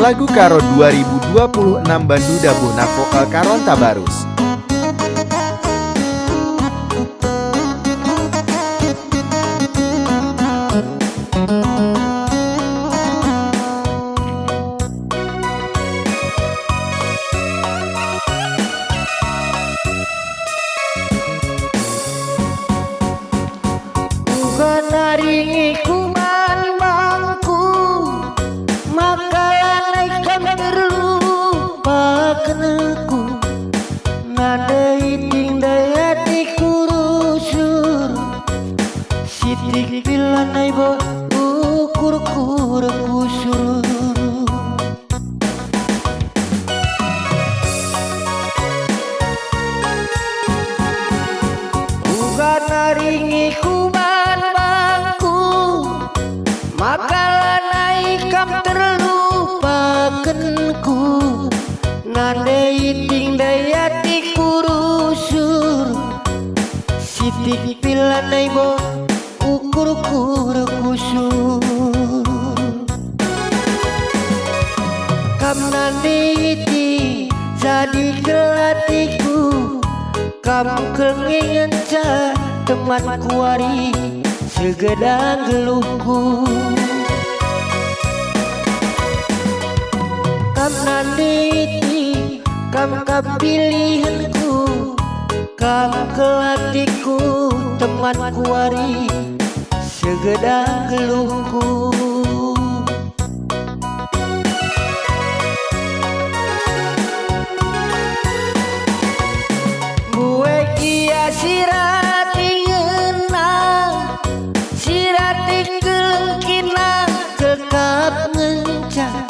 lagu Karo 2026 Bandu Dabuh na vokal Karon Tabarus. Naringi kuman bangku makalanay kami terlupakan aku nada iting dayati kurusur sitik pilanay bo ukur kusur uga naringi kuman makalanay kam terlupakanku nanda iting dayati kurusur sitik pilanay bo ukur kusur kam nandi iti jadi kelatiku kam kengingan ca teman kuari segedang geluhku kam nanditi kam kapilihanku kam kelatiku teman kuari segedang geluhku gue kia sirati ngenang sirati kelengkina kekap ngencang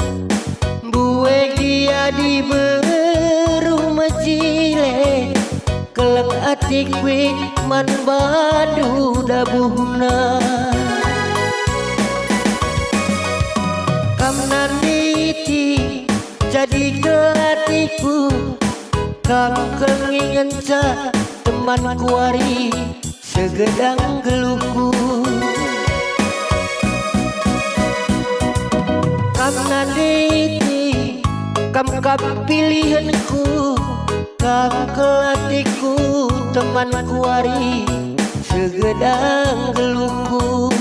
buwe dia di beruh majile kelak atik we man badu dabuhna kam nanditi jadi kelatiku kam kengingan ca teman kuari segedang geluhku kam nanditi kam pilihanku kam kelatiku teman kuari segedang geluhku